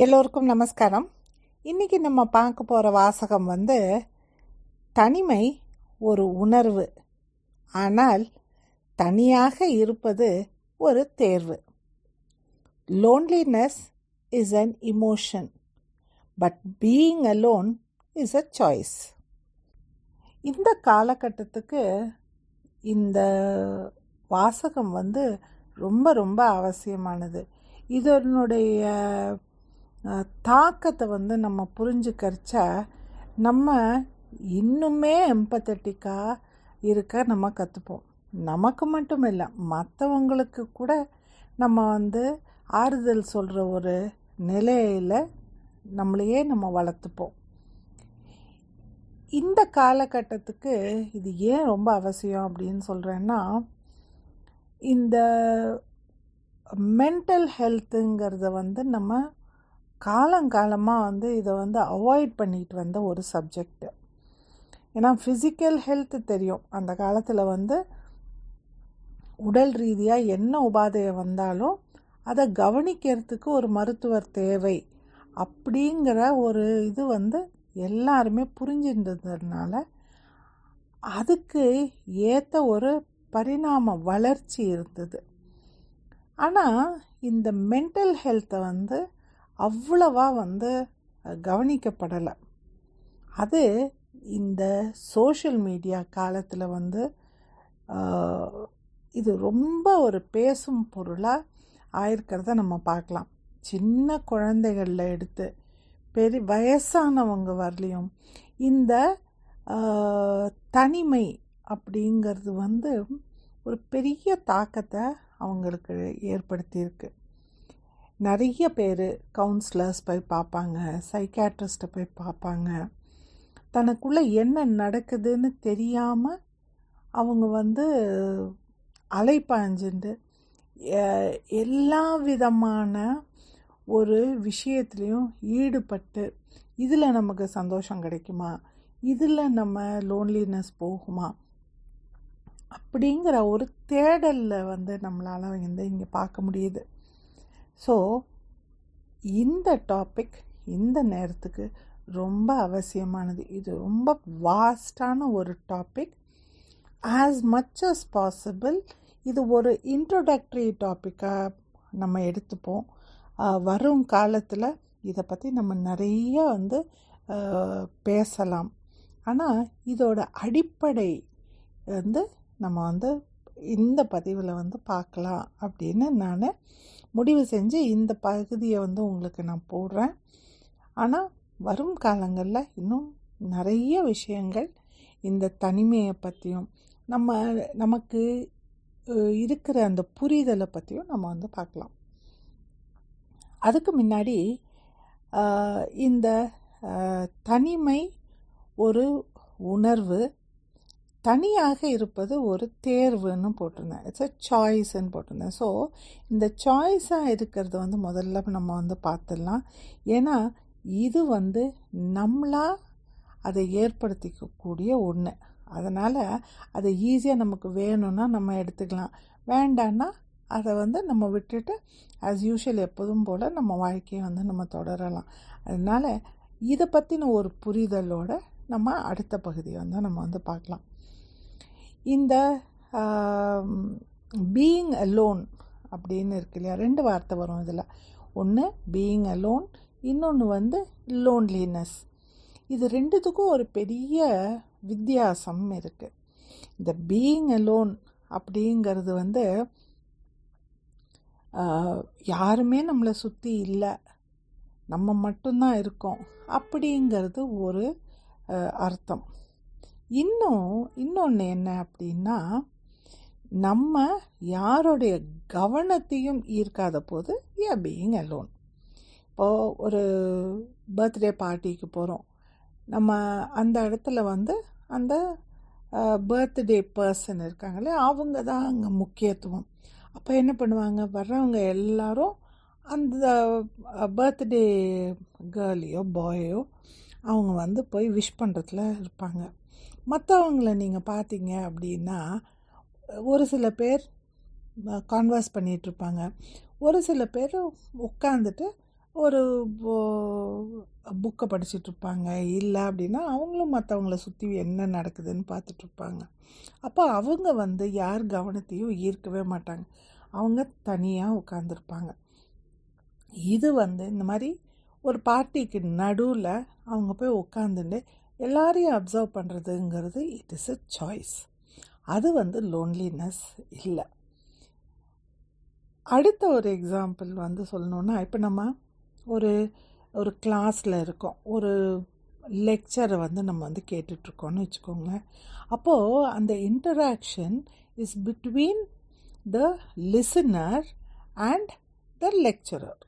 எல்லோருக்கும் நமஸ்காரம். இன்றைக்கி நம்ம பார்க்க போகிற வாசகம் தனிமை ஒரு உணர்வு, ஆனால் தனியாக இருப்பது ஒரு தேர்வு. Loneliness is an emotion, but being alone is a choice. இந்த காலகட்டத்துக்கு இந்த வாசகம் ரொம்ப ரொம்ப அவசியமானது. இதனுடைய தாக்கத்தை நம்ம புரிஞ்சுக்கரிச்சா நம்ம இன்னுமே எம்பத்தட்டிக்காக இருக்க நம்ம கற்றுப்போம். நமக்கு மட்டும் இல்லை, மற்றவங்களுக்கு கூட நம்ம ஆறுதல் சொல்கிற ஒரு நிலையில் நம்மளையே நம்ம வளர்த்துப்போம். இந்த காலகட்டத்துக்கு இது ஏன் ரொம்ப அவசியம் அப்படின்னு சொல்கிறேன்னா, இந்த மென்டல் ஹெல்த்துங்கிறத நம்ம காலங்காலமாக இதை அவாய்ட் பண்ணிட்டு வந்த ஒரு சப்ஜெக்டு. ஏன்னா ஃபிசிக்கல் ஹெல்த்து தெரியும், அந்த காலத்தில் உடல் ரீதியாக என்ன உபாதையை வந்தாலும் அதை கவனிக்கிறதுக்கு ஒரு மருத்துவர் தேவை அப்படிங்கிற ஒரு இது எல்லாருமே புரிஞ்சின்றதுனால அதுக்கு ஏற்ற ஒரு பரிணாம வளர்ச்சி இருந்தது. ஆனால் இந்த மென்டல் ஹெல்த்தை அவ்வளவா கவனிக்கப்படலை. அது இந்த சோஷியல் மீடியா காலத்தில் இது ரொம்ப ஒரு பேசும் பொருளாக ஆயிருக்கிறத நம்ம பார்க்கலாம். சின்ன குழந்தைகளில் எடுத்து வயசானவங்க வரலையும் இந்த தனிமை அப்படிங்கிறது ஒரு பெரிய தாக்கத்தை அவங்களுக்கு ஏற்படுத்தியிருக்கு. நிறைய பேர் கவுன்சிலர்ஸ் போய் பார்ப்பாங்க, சைக்காட்ரிஸ்ட்டை போய் பார்ப்பாங்க. தனக்குள்ளே என்ன நடக்குதுன்னு தெரியாமல் அவங்க அலைப்பாஞ்சுண்டு எல்லா விதமான ஒரு விஷயத்துலேயும் ஈடுபட்டு இதில் நமக்கு சந்தோஷம் கிடைக்குமா, இதில் நம்ம லோன்லினஸ் போகுமா அப்படிங்கிற ஒரு தேடலில் நம்மளால் இங்கே பார்க்க முடியுது. ஸோ இந்த டாபிக் இந்த நேரத்துக்கு ரொம்ப அவசியமானது. இது ரொம்ப வாஸ்டான ஒரு topic. As much as possible இது ஒரு இன்ட்ரோடக்டரி டாப்பிக்காக நம்ம எடுத்துப்போம். வரும் காலத்தில் இதை பற்றி நம்ம நிறைய பேசலாம். ஆனால் இதோட அடிப்படை நம்ம இந்த பதிவில் பார்க்கலாம் அப்படின்னு நான் முடிவு செஞ்சு இந்த பகுதியை உங்களுக்கு நான் போடுறேன். ஆனால் வரும் காலங்களில் இன்னும் நிறைய விஷயங்கள் இந்த தனிமையை பற்றியும் நமக்கு இருக்கிற அந்த புரிதலை பற்றியும் நம்ம பார்க்கலாம். அதுக்கு முன்னாடி இந்த தனிமை ஒரு உணர்வு, தனியாக இருப்பது ஒரு தேர்வுன்னு போட்டிருந்தேன். இட்ஸ் அ சாய்ஸ்ன்னு போட்டிருந்தேன். ஸோ இந்த சாய்ஸாக இருக்கிறது முதல்ல நம்ம பார்த்துடலாம். ஏன்னா இது நம்மளா அதை ஏற்படுத்திக்கக்கூடிய ஒன்று. அதனால் அதை ஈஸியாக நமக்கு வேணும்னா நம்ம எடுத்துக்கலாம், வேண்டான்னா அதை நம்ம விட்டுட்டு ஆஸ் யூஷுவல் எப்போதும் போல் நம்ம வாழ்க்கையை நம்ம தொடரலாம். அதனால் இதை பற்றின ஒரு புரிதலோடு நம்ம அடுத்த பகுதியை நம்ம பார்க்கலாம். இந்த பீயிங் அலோன் அப்படின்னு இருக்கு இல்லையா, ரெண்டு வார்த்தை வரும் இதில். ஒன்று பீயிங் அலோன், இன்னொன்று லோன்லினஸ். இது ரெண்டுத்துக்கும் ஒரு பெரிய வித்தியாசம் இருக்குது. இந்த பீயிங் அலோன் அப்படிங்கிறது யாருமே நம்மளை சுற்றி இல்லை, நம்ம மட்டும்தான் இருக்கோம் அப்படிங்கிறது ஒரு அர்த்தம். இன்னொன்று என்ன அப்படின்னா, நம்ம யாருடைய கவனத்தையும் ஈர்க்காத போது பீயிங் அலோன். இப்போது ஒரு பர்த்டே பார்ட்டிக்கு போகிறோம், நம்ம அந்த இடத்துல அந்த பர்த்டே பர்சன் இருக்காங்களே அவங்க தான் அங்கே முக்கியத்துவம். அப்போ என்ன பண்ணுவாங்க, வர்றவங்க எல்லாரும் அந்த பர்த்டே கேர்ளையோ பாயோ அவங்க போய் விஷ் பண்ணுறதுல இருப்பாங்க. மற்றவங்கள நீங்கள் பார்த்தீங்க அப்படின்னா ஒரு சில பேர் கான்வர்ஸ் பண்ணிகிட்ருப்பாங்க, ஒரு சில பேர் உட்காந்துட்டு ஒரு புக்கை படிச்சுட்ருப்பாங்க. இல்லை அப்படின்னா அவங்களும் மற்றவங்கள சுற்றி என்ன நடக்குதுன்னு பார்த்துட்ருப்பாங்க. அப்போ அவங்க வந்து யார் கவனத்தையும் ஈர்க்கவே மாட்டாங்க. அவங்க தனியாக உட்காந்துருப்பாங்க. இது வந்து இந்த மாதிரி ஒரு பார்ட்டிக்கு நடுவில் அவங்க போய் உட்காந்துட்டு எல்லாரையும் அப்சர்வ் பண்ணுறதுங்கிறது இட் இஸ் எ சாய்ஸ். அது வந்து லோன்லினஸ் இல்லை. அடுத்த ஒரு எக்ஸாம்பிள் வந்து சொல்லணுன்னா, இப்போ நம்ம ஒரு ஒரு கிளாஸில் இருக்கோம், ஒரு லெக்சரை வந்து நம்ம வந்து கேட்டுட்ருக்கோன்னு வச்சுக்கோங்களேன். அப்போது அந்த interaction is between the listener and the lecturer.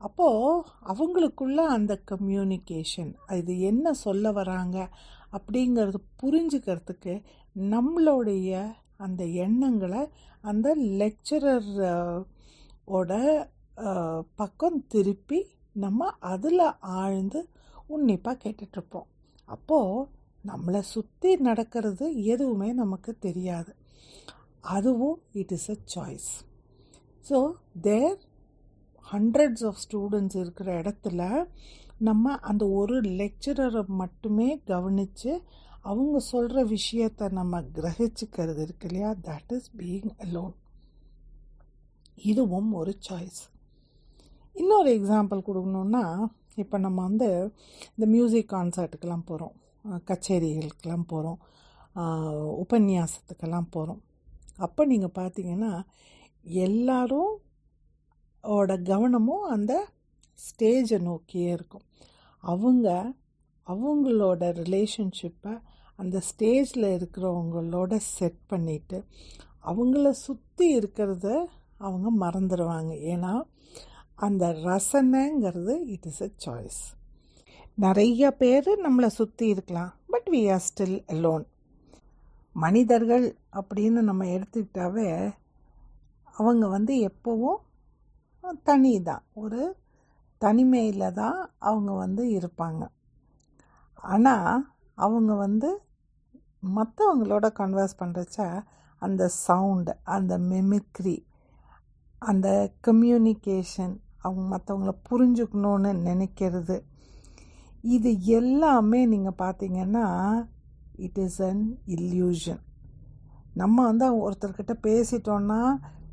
அப்போது அவங்களுக்குள்ள அந்த கம்யூனிகேஷன், இது என்ன சொல்ல வராங்க அப்படிங்கிறது புரிஞ்சுக்கிறதுக்கு நம்மளுடைய அந்த எண்ணங்களை அந்த லெக்சரர் ஓட பக்கம் திருப்பி நம்ம அதில் ஆழ்ந்து உன்னிப்பாக கேட்டுட்ருப்போம். அப்போது நம்மளை சுற்றி நடக்கிறது எதுவுமே நமக்கு தெரியாது. அதுவும் it is a choice. So there hundreds of students இருக்கிற இடத்துல நம்ம அந்த ஒரு லெக்சரரை மட்டுமே கவனித்து அவங்க சொல்கிற விஷயத்தை நம்ம கிரகிச்சுக்கிறது இருக்கு இல்லையா, தட் இஸ் பீயிங் அலோன். இதுவும் ஒரு சாய்ஸ். இன்னொரு எக்ஸாம்பிள் கொடுக்கணுன்னா, இப்போ நம்ம வந்து இந்த மியூசிக் கான்சர்ட்டுக்கெல்லாம் போகிறோம், கச்சேரிகளுக்கெல்லாம் போகிறோம், உபன்யாசத்துக்கெல்லாம் போகிறோம். அப்போ நீங்கள் பார்த்தீங்கன்னா எல்லாரும் கவனமும் அந்த ஸ்டேஜை நோக்கியே இருக்கும். அவங்களோட ரிலேஷன்ஷிப்பை அந்த ஸ்டேஜில் இருக்கிறவங்களோட செட் பண்ணிவிட்டு அவங்கள சுற்றி இருக்கிறத அவங்க மறந்துடுவாங்க. ஏன்னா அந்த ரசனைங்கிறது இட் இஸ் எ சாய்ஸ். நிறைய பேர் நம்மளை சுற்றி இருக்கலாம், but we are still alone. மனிதர்கள் அப்படின்னு நம்ம எடுத்துக்கிட்டாவே அவங்க வந்து எப்போவும் தனி தான், ஒரு தனிமையில் தான் அவங்க வந்து இருப்பாங்க. ஆனால் அவங்க வந்து மற்றவங்களோட கன்வர்ஸ் பண்ணுறச்ச அந்த சவுண்டு, அந்த மிமிக்ரி, அந்த கம்யூனிகேஷன், அவங்க மற்றவங்கள புரிஞ்சுக்கணுன்னு நினைக்கிறது, இது எல்லாமே நீங்கள் பார்த்தீங்கன்னா இட் இஸ் அன் இல்யூஷன். நம்ம வந்து ஒருத்தர்கிட்ட பேசிட்டோன்னா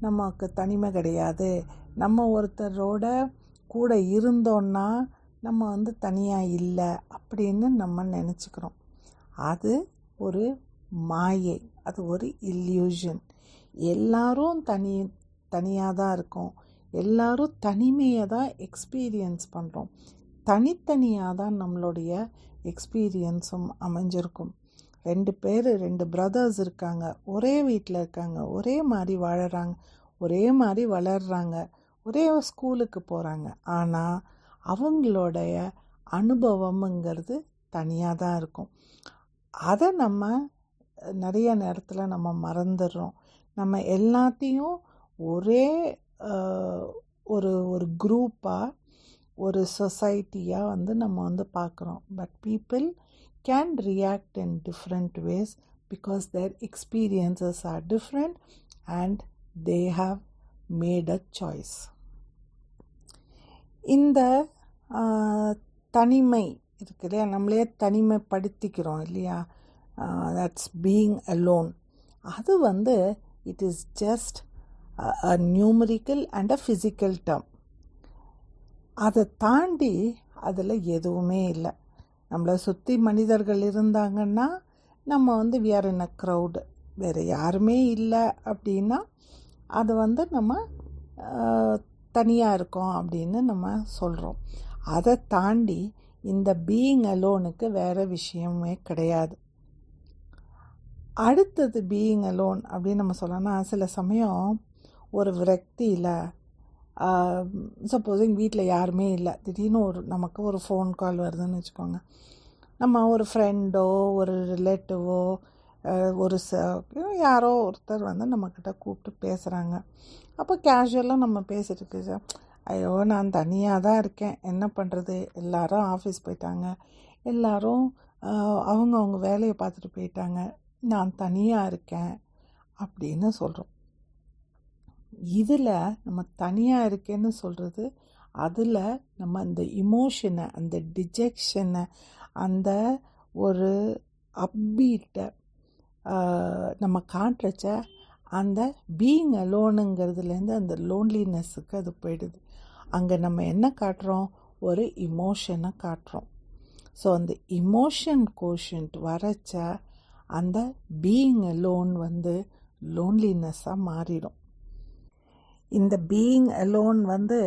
நமக்கு தனிமை கிடையாது, நம்ம ஒருத்தரோட கூட இருந்தோன்னா நம்ம வந்து தனியாக இல்லை அப்படின்னு நம்ம நினச்சிக்கிறோம். அது ஒரு மாயை, அது ஒரு இல்யூஷன். எல்லாரும் தனியாக தான் இருக்கோம், எல்லாரும் தனிமையை தான் எக்ஸ்பீரியன்ஸ் பண்ணுறோம், தனித்தனியாக தான் நம்மளுடைய எக்ஸ்பீரியன்ஸும் அமைஞ்சிருக்கும். 2 பிரதர்ஸ் இருக்காங்க, ஒரே வீட்டில் இருக்காங்க, ஒரே மாதிரி வாழறாங்க, ஒரே மாதிரி வளர்கிறாங்க, ஒரே ஸ்கூலுக்கு போகிறாங்க. ஆனால் அவங்களுடைய அனுபவம்ங்கிறது தனியாக தான் இருக்கும். அதை நம்ம நிறைய நேரத்தில் நம்ம மறந்துடுறோம். நம்ம எல்லாத்தையும் ஒரே ஒரு குரூப்பாக, ஒரு சொசைட்டியாக வந்து நம்ம வந்து பார்க்குறோம். But people can react in different ways because their experiences are different and they have made a choice. இந்த தனிமை இருக்கு இல்லையா, நம்மளே தனிமைப்படுத்திக்கிறோம் இல்லையா, that's being alone. அது வந்து it is just a numerical and a physical term. அதை தாண்டி அதில் எதுவுமே இல்லை. நம்மளை சுற்றி மனிதர்கள் இருந்தாங்கன்னா நம்ம வந்து we are in a crowd, வேறு யாருமே இல்லை அப்படின்னா அது வந்து நம்ம தனியாக இருக்கோம் அப்படின்னு நம்ம சொல்கிறோம். அதை தாண்டி இந்த பீயிங் அலோனுக்கு வேறு விஷயமே கிடையாது. அடுத்தது பீயிங் அலோன் அப்படின்னு நம்ம சொல்லணும்னா, சில சமயம் ஒரு விரக்தியில் சப்போஸிங் வீட்டில் யாருமே இல்லை, திடீர்னு நமக்கு ஒரு ஃபோன் கால் வருதுன்னு வச்சுக்கோங்க. நம்ம ஒரு ஃப்ரெண்டோ ஒரு ரிலேட்டிவோ ஒரு யாரோ ஒருத்தர் வந்து நம்மக்கிட்ட கூப்பிட்டு பேசுகிறாங்க. அப்போ கேஷுவலாக நம்ம பேசிகிட்டு இருக்கு, ஐயோ நான் தனியாக தான் இருக்கேன், என்ன பண்ணுறது, எல்லாரும் ஆஃபீஸ் போயிட்டாங்க, எல்லாரும் அவங்க வேலையை பார்த்துட்டு போயிட்டாங்க, நான் தனியாக இருக்கேன் அப்படின்னு சொல்கிறோம். இதில் நம்ம தனியாக இருக்கேன்னு சொல்கிறது அதில் நம்ம அந்த இமோஷனை, அந்த டிஜெக்ஷனை, அந்த ஒரு அப்பீட்டை நம்ம காட்டுறச்ச அந்த பீயிங் அலோனுங்கிறதுலேருந்து அந்த லோன்லினஸுக்கு அது போயிடுது. அங்கே நம்ம என்ன காட்டுறோம்? ஒரு இமோஷனை காட்டுறோம். ஸோ அந்த இமோஷன் கோஷன்ட் வரச்ச அந்த பீயிங் அலோன் வந்து லோன்லினஸ்ஸாக மாறிடும். இந்த பீயிங் அலோன் வந்து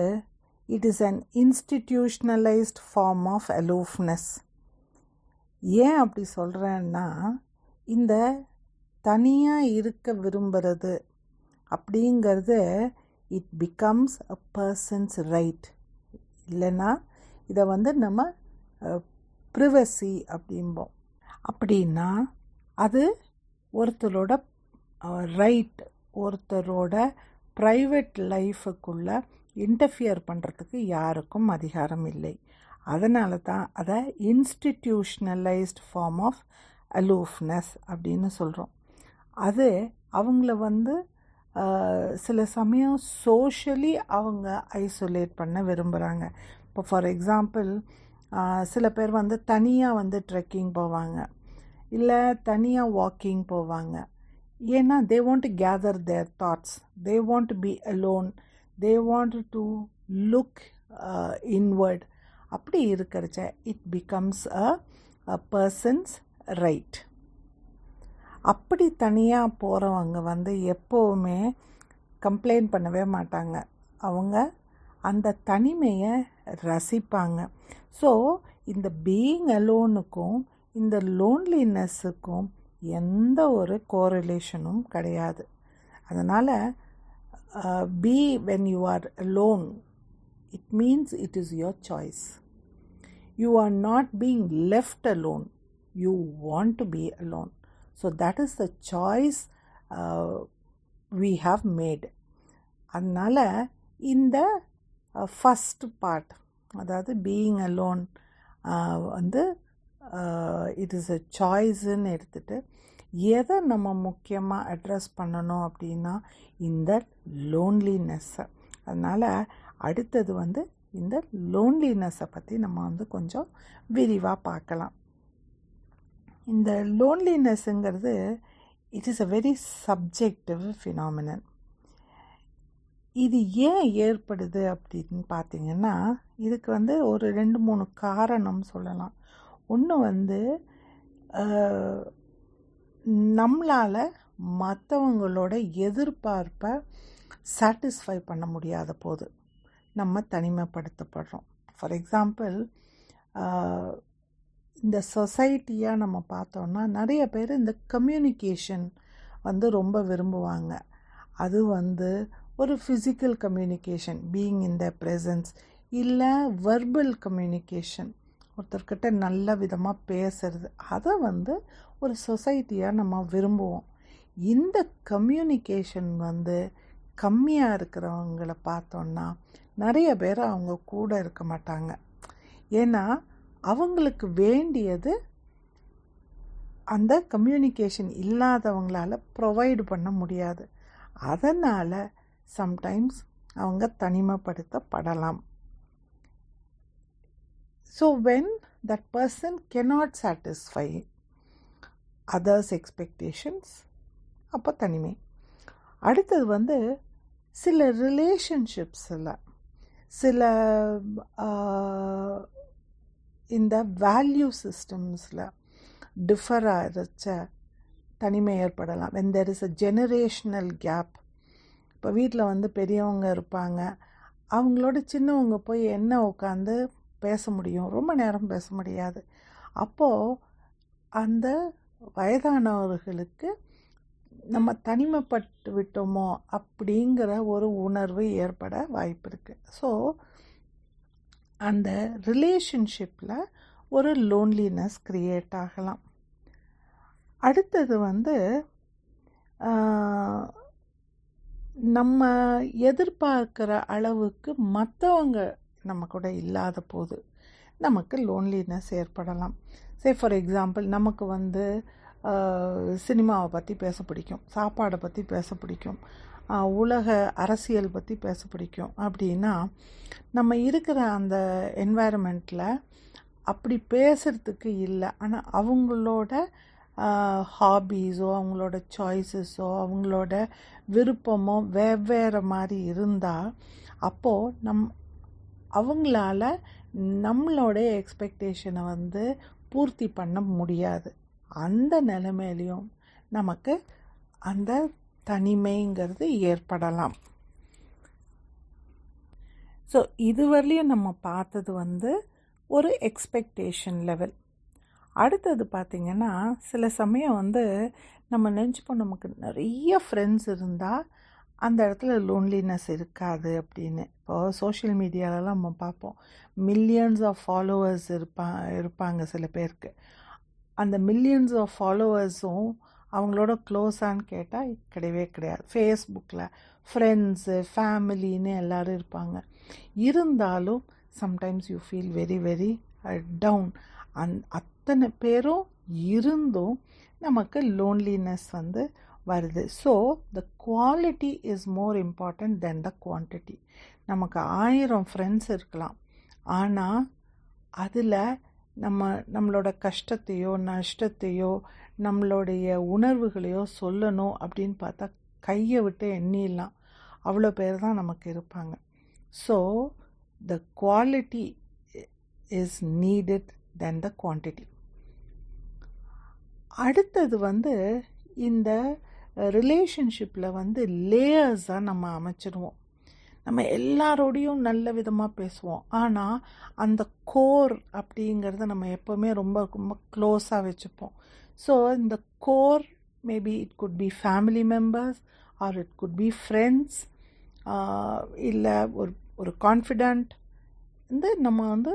it is an institutionalised form of aloofness. ஏன் அப்படி சொல்கிறேன்னா, இந்த தனியாக இருக்க விரும்புகிறது அப்படிங்கிறது it becomes a person's right. இல்லைன்னா இதை வந்து நம்ம ப்ரிவசி அப்படிம்போம். அப்படின்னா அது ஒருத்தரோட ரைட், ஒருத்தரோட ப்ரைவேட் லைஃபுக்குள்ளே இன்டர்ஃபியர் பண்ணுறதுக்கு யாருக்கும் அதிகாரம் இல்லை. அதனால தான் அதை இன்ஸ்டிடியூஷ்னலைஸ்ட் ஃபார்ம் ஆஃப் அலூஃப்னஸ் அப்படின்னு சொல்கிறோம். அது அவங்கள வந்து சில சமயம் சோஷியலி அவங்க ஐசோலேட் பண்ண விரும்புகிறாங்க. இப்போ ஃபார் எக்ஸாம்பிள், சில பேர் வந்து தனியாக வந்து ட்ரெக்கிங் போவாங்க, இல்லை தனியாக வாக்கிங் போவாங்க. ஏன்னா they want to gather their thoughts, they want to be alone, they want to look inward. அப்படி இருக்கிறச்ச it becomes a person's right. அப்படி தனியாக போகிறவங்க வந்து எப்போவுமே கம்ப்ளைண்ட் பண்ணவே மாட்டாங்க. அவங்க அந்த தனிமையை ரசிப்பாங்க. ஸோ இந்த பீயிங் அலோனுக்கும் இந்த லோன்லினஸுக்கும் எந்த ஒரு கோரிலேஷனும் கிடையாது. அதனால் be when you are alone, it means it is your choice. You are not being left alone. You want to be alone. So that is the choice we have made. அதனால் இந்த first part, அதாவது being alone வந்து it is அ சாய்ஸுன்னு எடுத்துகிட்டு எதை நம்ம முக்கியமாக address பண்ணணும் அப்படின்னா இந்த லோன்லினஸ்ஸை. அதனால் அடுத்தது வந்து இந்த லோன்லினஸை பற்றி நம்ம வந்து கொஞ்சம் விரிவாக பார்க்கலாம். இந்த லோன்லினஸ்ஸுங்கிறது it is a very subjective phenomenon. இது ஏன் ஏற்படுது அப்படின்னு பார்த்திங்கன்னா, இதுக்கு வந்து ஒரு 2-3 காரணம் சொல்லலாம். ஒன்று வந்து நம்மளால் மற்றவங்களோட எதிர்பார்ப்பை சாட்டிஸ்ஃபை பண்ண முடியாத போது நம்ம தனிமைப்படுத்தப்படுறோம். ஃபார் எக்ஸாம்பிள், இந்த சொசைட்டியாக நம்ம பார்த்தோன்னா நிறைய பேர் இந்த கம்யூனிகேஷன் வந்து ரொம்ப விரும்புவாங்க. அது வந்து ஒரு physical communication, being in the presence, இல்லை வெர்பல் கம்யூனிகேஷன், ஒருத்தர்கிட்ட நல்ல விதமாக பேசுறது, அதை வந்து ஒரு சொசைட்டியாக நம்ம விரும்புவோம். இந்த கம்யூனிகேஷன் வந்து கம்மியாக இருக்கிறவங்களை பார்த்தோன்னா நிறைய பேர் அவங்க கூட இருக்க மாட்டாங்க. ஏன்னா அவங்களுக்கு வேண்டியது அந்த கம்யூனிகேஷன் இல்லாதவங்களால் ப்ரொவைடு பண்ண முடியாது. அதனால் சம்டைம்ஸ் அவங்க தனிமைப்படுத்தப்படலாம். So when that person cannot satisfy others' expectations, அப்போ தனிமை. அடுத்தது வந்து சில ரிலேஷன்ஷிப்ஸில் சில இந்த வேல்யூ சிஸ்டம்ஸில் டிஃபர் ஆகிச்ச தனிமை ஏற்படலாம். when there is a generational gap. இப்போ வீட்டில் வந்து பெரியவங்க இருப்பாங்க, அவங்களோட சின்னவங்க போய் என்ன உட்காந்து பேச முடியும்? ரொம்ப நேரம் பேச முடியாது. அப்போது அந்த வயதானவர்களுக்கு நம்ம தனிமைப்பட்டு விட்டோமோ அப்படிங்கிற ஒரு உணர்வு ஏற்பட வாய்ப்பு இருக்குது. ஸோ அந்த ரிலேஷன்ஷிப்பில் ஒரு லோன்லினஸ் க்ரியேட் ஆகலாம். அடுத்தது வந்து நம்ம எதிர்பார்க்குற அளவுக்கு மற்றவங்க நம்ம கூட இல்லாத போது நமக்கு லோன்லினஸ் ஏற்படலாம். சே ஃபார் எக்ஸாம்பிள், நமக்கு வந்து சினிமாவை பற்றி பேச பிடிக்கும், சாப்பாடை பற்றி பேச பிடிக்கும். உலக அரசியல் பற்றி பேச பிடிக்கும் அப்படின்னா, நம்ம இருக்கிற அந்த என்வாயர்மெண்ட்டில் அப்படி பேசுகிறதுக்கு இல்லை. ஆனால் அவங்களோட ஹாபீஸோ, அவங்களோட சாய்ஸஸோ, அவங்களோட விருப்பமோ வெவ்வேறு மாதிரி இருந்தால், அப்போது அவங்களால நம்மளோடைய எக்ஸ்பெக்டேஷனை வந்து பூர்த்தி பண்ண முடியாது. அந்த நிலைமையிலையும் நமக்கு அந்த தனிமைங்கிறது ஏற்படலாம். ஸோ இதுவரையிலையும் நம்ம பார்த்தது வந்து ஒரு எக்ஸ்பெக்டேஷன் லெவல். அடுத்தது பார்த்திங்கன்னா, சில சமயம் வந்து நம்ம நினச்சிப்போம் நமக்கு நிறைய ஃப்ரெண்ட்ஸ் இருந்தால் அந்த இடத்துல லோன்லினஸ் இருக்காது அப்படின்னு. இப்போது சோஷியல் மீடியாலலாம் நம்ம பார்ப்போம், மில்லியன்ஸ் ஆஃப் ஃபாலோவர்ஸ் இருப்பாங்க சில பேருக்கு. அந்த மில்லியன்ஸ் ஆஃப் ஃபாலோவர்ஸும் அவங்களோட க்ளோஸான்னு கேட்டால் கிடையவே கிடையாது. ஃபேஸ்புக்கில் ஃப்ரெண்ட்ஸு, ஃபேமிலின்னு எல்லோரும் இருப்பாங்க. இருந்தாலும் sometimes you feel very very down. அத்தனை பேரும் இருந்தும் நமக்கு லோன்லினஸ் வந்து வருது. So the quality is more important than the quantity. நமக்கு 1000 ஃப்ரெண்ட்ஸ் இருக்கலாம், ஆனால் அதில் நம்மளோட கஷ்டத்தையோ நஷ்டத்தையோ நம்மளுடைய உணர்வுகளையோ சொல்லணும் அப்படின்னு பார்த்தா கையை விட்டு எண்ணிடலாம், அவ்வளோ பேர் தான் நமக்கு இருப்பாங்க. So the quality is needed then the quantity. அடுத்தது வந்து இந்த ரிலேஷன்ஷிப்பில் வந்து லேயர்ஸாக நம்ம அமைச்சிடுவோம். நம்ம எல்லாரோடையும் நல்ல விதமாக பேசுவோம், ஆனால் அந்த கோர் அப்படிங்கிறத நம்ம எப்போவுமே ரொம்ப ரொம்ப க்ளோஸாக வச்சுப்போம். ஸோ இந்த core maybe it could be family members are it could be friends, இல்லை ஒரு கான்ஃபிடென்ட். நம்ம வந்து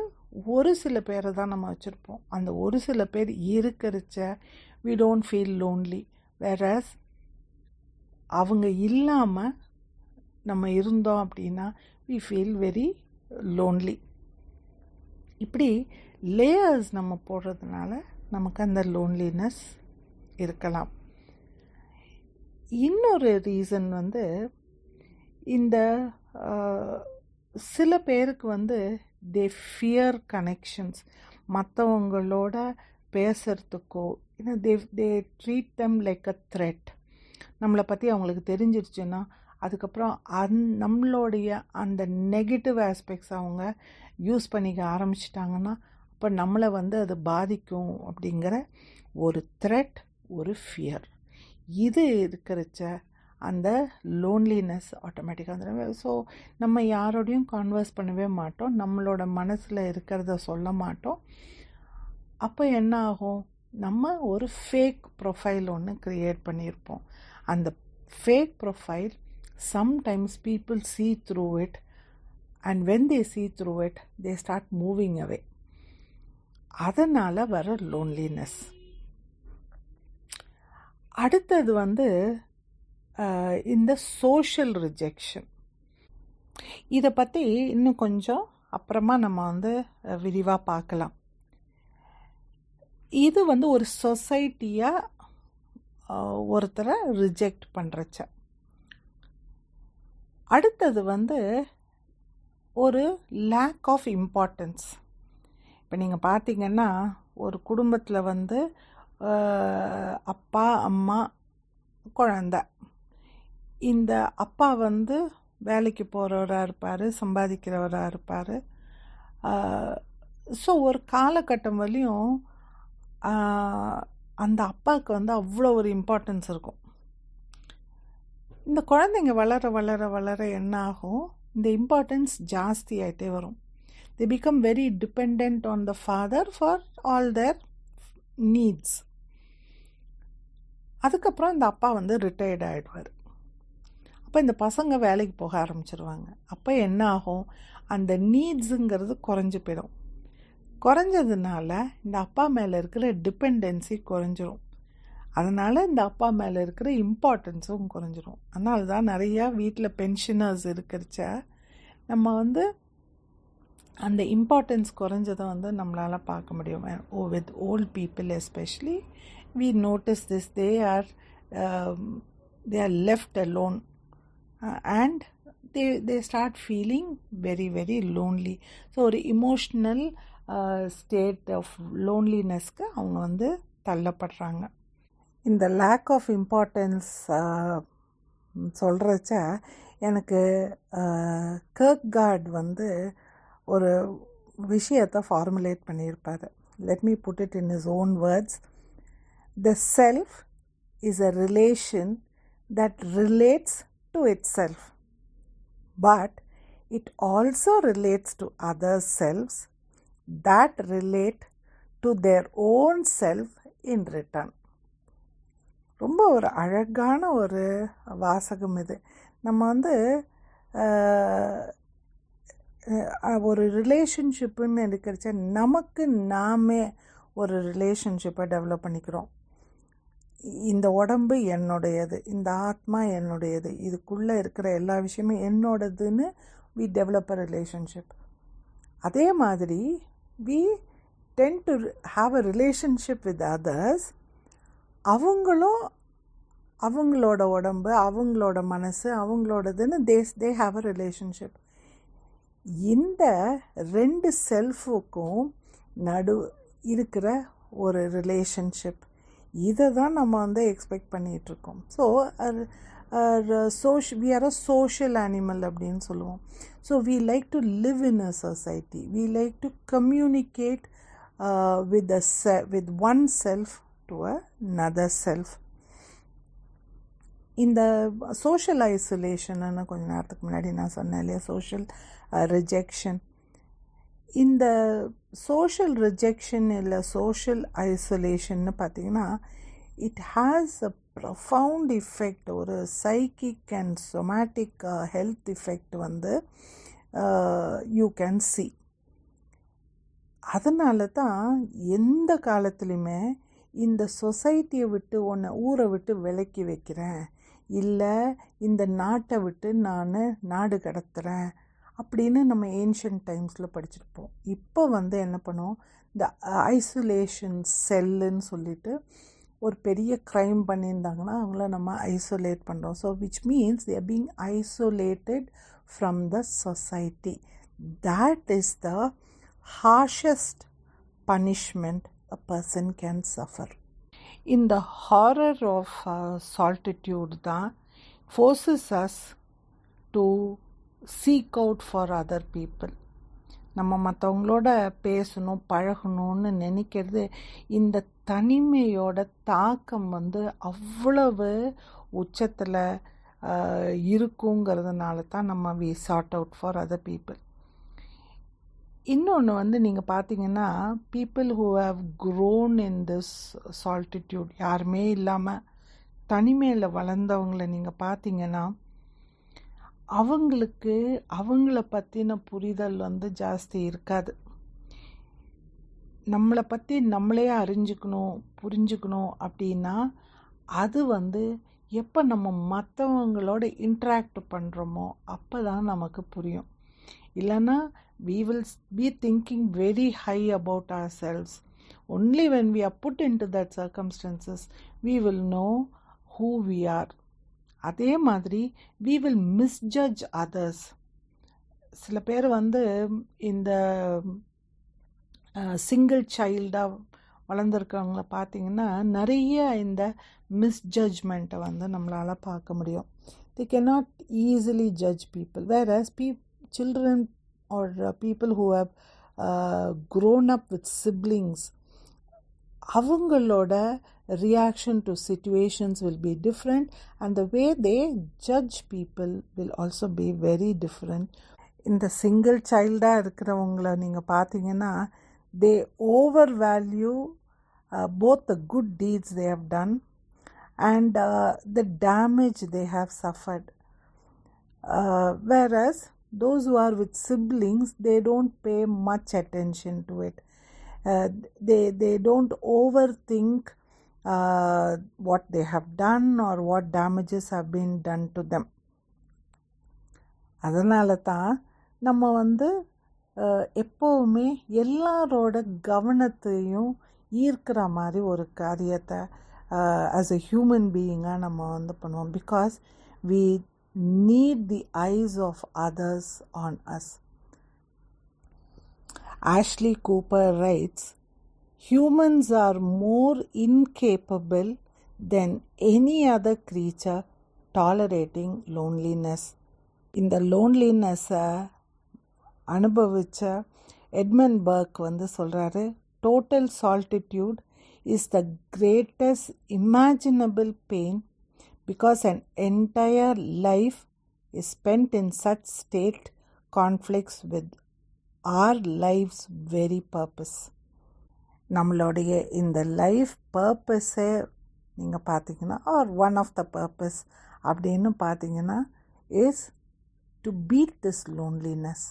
ஒரு சில பேரை தான் நம்ம வச்சுருப்போம். அந்த ஒரு சில பேர் இருக்கிறச்ச we don't feel lonely, whereas அவங்க இல்லாமல் நம்ம இருந்தோம் அப்படின்னா we feel very lonely. இப்படி லேயர்ஸ் நம்ம போடுறதுனால நமக்கு அந்த லோன்லினஸ் இருக்கலாம். இன்னொரு ரீசன் வந்து இந்த சில பேருக்கு வந்து தே ஃபியர் கனெக்ஷன்ஸ். மற்றவங்களோட பேசுகிறதுக்கோ they treat them like a threat. நம்மளை பற்றி அவங்களுக்கு தெரிஞ்சிருச்சுன்னா அதுக்கப்புறம் நம்மளுடைய அந்த நெகட்டிவ் ஆஸ்பெக்ட்ஸ் அவங்க யூஸ் பண்ணிக்க ஆரம்பிச்சிட்டாங்கன்னா அப்போ நம்மளை வந்து அது பாதிக்கும் அப்படிங்கிற ஒரு த்ரெட், ஒரு ஃபியர், இது இருக்கிறச்ச அந்த லோன்லினஸ் ஆட்டோமேட்டிக்காக வந்துடும். ஸோ நம்ம யாரோடையும் கான்வர்ஸ் பண்ணவே மாட்டோம், நம்மளோட மனசில் இருக்கிறத சொல்ல மாட்டோம். அப்போ என்ன ஆகும், நம்ம ஒரு ஃபேக் ப்ரொஃபைல் ஒன்று க்ரியேட் பண்ணியிருப்போம். அந்த fake profile sometimes people see through it, and when they see through it they start moving away. அதனால் வர லோன்லினஸ். அடுத்தது வந்து இந்த சோஷியல் ரிஜெக்ஷன். இதை பற்றி இன்னும் கொஞ்சம் அப்புறமா நம்ம வந்து விரிவாக பார்க்கலாம். இது வந்து ஒரு சொசைட்டியாக ஒருத்தரை ரிஜெக்ட் பண்ணுறச்ச. அடுத்தது வந்து ஒரு லேக் ஆஃப் இம்பார்ட்டன்ஸ். இப்போ நீங்கள் பார்த்தீங்கன்னா ஒரு குடும்பத்தில் வந்து அப்பா, அம்மா, குழந்தை. இந்த அப்பா வந்து வேலைக்கு போகிறவராக இருப்பார், சம்பாதிக்கிறவராக இருப்பார். ஸோ ஒரு காலகட்டம் வரையும் அந்த அப்பாவுக்கு வந்து அவ்வளோ ஒரு இம்பார்ட்டன்ஸ் இருக்கும். இந்த குழந்தைங்க வளர வளர வளர என்ன ஆகும், இந்த இம்பார்ட்டன்ஸ் ஜாஸ்தி ஆகிட்டே வரும். they become very dependent on the father for all their needs. அதுக்கப்புறம் இந்த அப்பா வந்து ரிட்டையர்ட் ஆகிடுவார். அப்போ இந்த பசங்க வேலைக்கு போக ஆரம்பிச்சிருவாங்க. அப்போ என்ன ஆகும், அந்த நீட்ஸுங்கிறது குறைஞ்சி போயிடும். குறைஞ்சதுனால இந்த அப்பா மேலே இருக்கிற டிபெண்டன்சி குறைஞ்சிரும். அதனால் இந்த அப்பா மேலே இருக்கிற இம்பார்ட்டன்ஸும் குறைஞ்சிரும். அதனால தான் நிறையா வீட்டில் பென்ஷனர்ஸ் இருக்கிறச்ச நம்ம வந்து அந்த இம்பார்ட்டன்ஸ் குறைஞ்சதை வந்து நம்மளால் பார்க்க முடியும். With volt people especially we notice this, they are left alone. and they start feeling very very lonely. So ஒரு இமோஷ்னல் ஸ்டேட் ஆஃப் லோன்லினஸ்க்கு அவங்க வந்து தள்ளப்படுறாங்க. இந்த லேக் ஆஃப் இம்பார்ட்டன்ஸ் சொல்கிறச்ச எனக்கு கர்க்கார்ட் வந்து ஒரு விஷயத்தை ஃபார்முலேட் பண்ணியிருப்பார். Let me put it in his own words. The self is a relation that relates to itself, but it also relates to other selves that relate to their own self in return. ரொம்ப ஒரு அழகான ஒரு வாசகம் இது. நம்ம வந்து ஒரு ரிலேஷன்ஷிப்புன்னு இருக்கிறச்ச நமக்கு நாமே ஒரு ரிலேஷன்ஷிப்பை டெவலப் பண்ணிக்கிறோம். இந்த உடம்பு என்னுடையது, இந்த ஆத்மா என்னுடையது, இதுக்குள்ளே இருக்கிற எல்லா விஷயமும் என்னோடதுன்னு we develop a relationship. அதே மாதிரி we tend to have a relationship with others. அவங்களும் அவங்களோட உடம்பு, அவங்களோட மனசு, அவங்களோடதுன்னு they have a relationship. இந்த ரெண்டு செல்ஃபுக்கும் இருக்கிற ஒரு ரிலேஷன்ஷிப், இதை தான் நம்ம வந்து எக்ஸ்பெக்ட் பண்ணிகிட்ருக்கோம். So we are a social animal அப்படின்னு சொல்லுவோம். So we like to live in a society. We like to communicate with one self to another self. இந்த சோஷியல் ஐசோலேஷன்னு கொஞ்சம் நேரத்துக்கு முன்னாடி நான் சொன்னேன் இல்லையா, சோஷியல் ரிஜெக்ஷன். இந்த சோஷியல் ரிஜெக்ஷன் இல்லை சோஷியல் ஐசோலேஷன்னு பார்த்திங்கன்னா it has a profound effect, ஒரு psychic and somatic health effect வந்து யூ கேன் சி. அதனால தான் எந்த காலத்துலேயுமே இந்த சொசைட்டியை விட்டு ஊரை விட்டு விலக்கி வைக்கிறேன், இல்லை இந்த நாட்டை விட்டு நான் நாடு கடத்துகிறேன் அப்படின்னு நம்ம ஏன்ஷியன்ட் டைம்ஸில் படிச்சிருப்போம். இப்போ வந்து என்ன பண்ணுவோம், இந்த ஐசோலேஷன் செல்லுன்னு சொல்லிட்டு ஒரு பெரிய க்ரைம் பண்ணியிருந்தாங்கன்னா அவங்கள நம்ம ஐசோலேட் பண்ணுறோம். So which means they are being isolated from the society. That is the harshest punishment a person can suffer. In the horror of solitude தான் forces us to seek out for other people. நம்ம மற்றவங்களோட பேசணும் பழகணும்னு நினைக்கிறது, இந்த தனிமையோட தாக்கம் வந்து அவ்வளவு உச்சத்தில் இருக்குங்கிறதுனால தான் நம்ம we sought out for other people. இன்னொன்று வந்து நீங்கள் பார்த்தீங்கன்னா people who have grown in this solitude, யாருமே இல்லாமல் தனிமையில் வளர்ந்தவங்களை நீங்கள் பார்த்தீங்கன்னா அவங்களுக்கு அவங்கள பற்றின புரிதல் வந்து ஜாஸ்தி இருக்காது. நம்மளை பற்றி நம்மளே அறிஞ்சிக்கணும் புரிஞ்சுக்கணும் அப்படின்னா அது வந்து எப்போ நம்ம மற்றவங்களோட இன்ட்ராக்ட் பண்ணுறோமோ அப்போ தான் நமக்கு புரியும். இல்லைன்னா we will be thinking very high about ourselves. Only when we are put into that circumstances we will know who we are. அதே மாதிரி we will misjudge others. சில பேர் வந்து இந்த சிங்கிள் சைல்டாக வளர்ந்துருக்கவங்கள பார்த்திங்கன்னா நிறைய இந்த மிஸ்ஜட்ஜ்மெண்ட்டை வந்து நம்மளால் பார்க்க முடியும். they cannot easily judge people, whereas children or people who have grown up with siblings, avangaloda reaction to situations will be different and the way they judge people will also be very different. In the single child irukravangala neenga pathina they overvalue both the good deeds they have done and the damage they have suffered, whereas those who are with siblings, they don't pay much attention to it. They don't overthink what they have done or what damages have been done to them. அதனால தான் நம்ம வந்து எப்போவுமே எல்லாரோட கவனத்தையும் ஈர்க்கிற மாதிரி ஒரு காரியத்தை ஆஸ் எ ஹியூமன் பீயிங்காக நம்ம வந்து பண்ணுவோம். Because we need the eyes of others on us. Ashley Cooper writes, humans are more incapable than any other creature tolerating loneliness. இந்த லோன்லினஸை அனுபவித்த எட்மண்ட் பர்க் சொல்கிறாரு, total solitude is the greatest imaginable pain because an entire life is spent in such state conflicts with our life's very purpose. நம்மளுடைய இந்த life பர்பஸே நீங்கள் பார்த்தீங்கன்னா, or one of the purpose அப்படின்னு பார்த்தீங்கன்னா, is to beat this loneliness,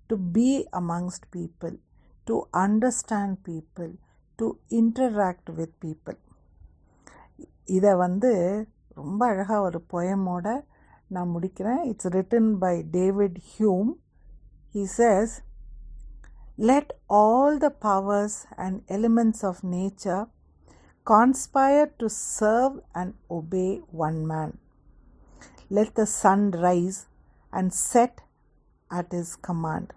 to be amongst people, to understand people, to interact with people. இதை ரொம்ப அழகாக ஒரு போயமோட நான் முடிக்கிறேன். It's written by David Hume. He says, let all the powers and elements of nature conspire to serve and obey one man. Let the sun rise and set at his command.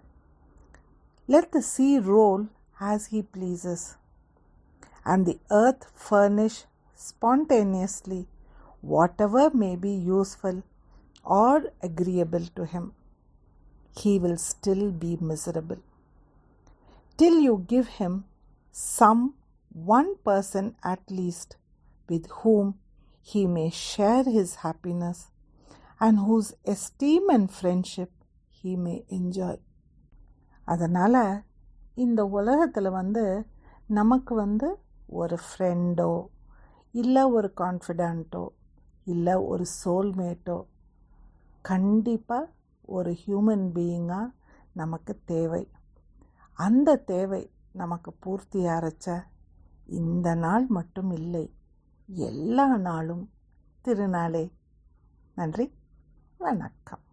Let the sea roll as he pleases, and the earth furnish spontaneously whatever may be useful or agreeable to him. He will still be miserable. Till you give him some one person at least with whom he may share his happiness and whose esteem and friendship he may enjoy. அதனால் இந்த உலகத்தில் நமக்கு ஒரு ஃப்ரெண்டோ இல்லை ஒரு கான்ஃபிடென்ட்டோ இல்லை ஒரு சோல்மேட்டோ கண்டிப்பாக ஒரு ஹியூமன் பீயிங்காக நமக்கு தேவை. அந்த தேவை நமக்கு பூர்த்தியாரச்ச இந்த நாள் மட்டும் இல்லை, எல்லா நாளும் திருநாளே. நன்றி, வணக்கம்.